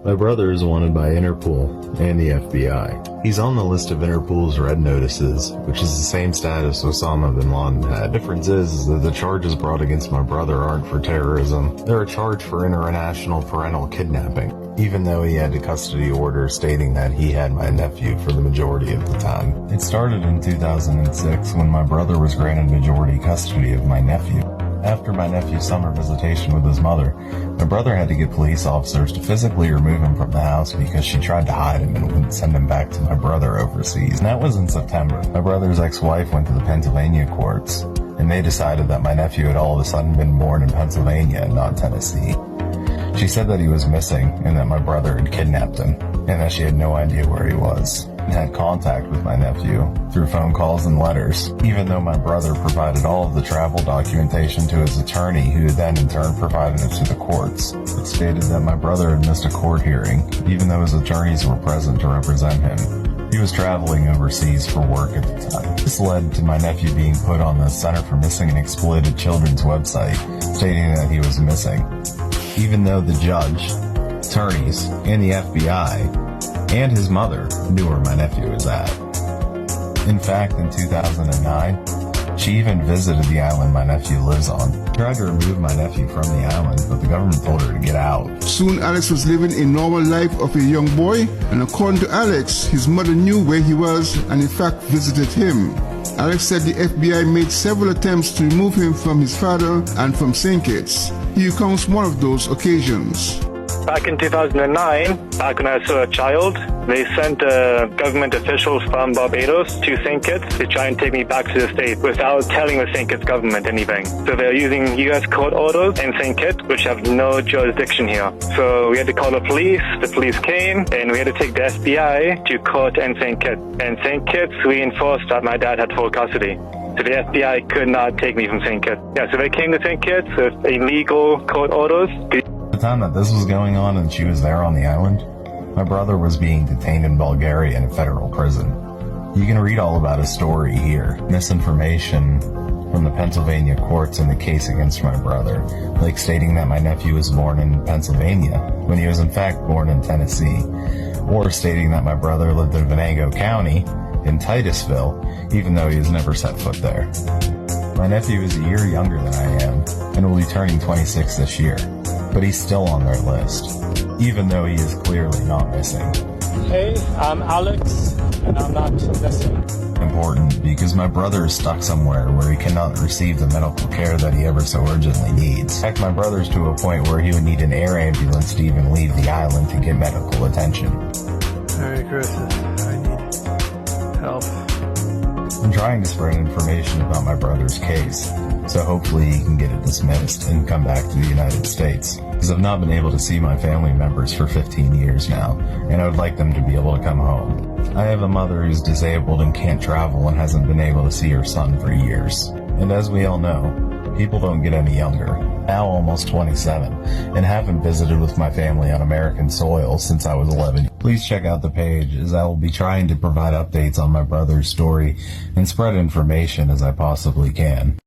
My brother is wanted by Interpol and the FBI. He's on the list of Interpol's Red Notices, which is the same status Osama bin Laden had. The difference is that the charges brought against my brother aren't for terrorism. They're a charge for international parental kidnapping, even though he had a custody order stating that he had my nephew for the majority of the time. It started in 2006 when my brother was granted majority custody of my nephew. After my nephew's summer visitation with his mother, my brother had to get police officers to physically remove him from the house because she tried to hide him and wouldn't send him back to my brother overseas. And that was in September. My brother's ex-wife went to the Pennsylvania courts, and they decided that my nephew had all of a sudden been born in Pennsylvania and not Tennessee. She said that he was missing and that my brother had kidnapped him, and that she had no idea where he was, and had contact with my nephew through phone calls and letters, even though my brother provided all of the travel documentation to his attorney, who then in turn provided it to the courts. It stated that my brother had missed a court hearing, even though his attorneys were present to represent him. He was traveling overseas for work at the time. This led to my nephew being put on the Center for Missing and Exploited Children's website, stating that he was missing, even though the judge, attorneys, and the FBI and his mother knew where my nephew was at. In fact, in 2009, she even visited the island my nephew lives on. She tried to remove my nephew from the island, but the government told her to get out. Soon Alex was living a normal life of a young boy, and according to Alex, his mother knew where he was and in fact visited him. Alex said the FBI made several attempts to remove him from his father and from St. Kitts. He recounts one of those occasions. Back in 2009, back when I was still a child, they sent government officials from Barbados to St. Kitts to try and take me back to the state without telling the St. Kitts government anything. So they're using U.S. court orders in St. Kitts, which have no jurisdiction here. So we had to call the police came, and we had to take the FBI to court in St. Kitts. And St. Kitts, we enforced that my dad had full custody. So the FBI could not take me from St. Kitts. Yeah, so they came to St. Kitts with illegal court orders. At the time that this was going on and she was there on the island, my brother was being detained in Bulgaria in a federal prison. You can read all about his story here. Misinformation from the Pennsylvania courts in the case against my brother, like stating that my nephew was born in Pennsylvania when he was in fact born in Tennessee, or stating that my brother lived in Venango County in Titusville, even though he has never set foot there. My nephew is a year younger than I am, and will be turning 26 this year, but he's still on their list, even though he is clearly not missing. Hey, I'm Alex, and I'm not missing. Important because my brother is stuck somewhere where he cannot receive the medical care that he ever so urgently needs. In fact, my brother's to a point where he would need an air ambulance to even leave the island to get medical attention. Merry Christmas. I need help. I'm trying to spread information about my brother's case, so hopefully he can get it dismissed and come back to the United States, because I've not been able to see my family members for 15 years now, and I would like them to be able to come home. I have a mother who's disabled and can't travel and hasn't been able to see her son for years. And as we all know, people don't get any younger. Now almost 27, and haven't visited with my family on American soil since I was 11. Please check out the page, as I will be trying to provide updates on my brother's story and spread information as I possibly can.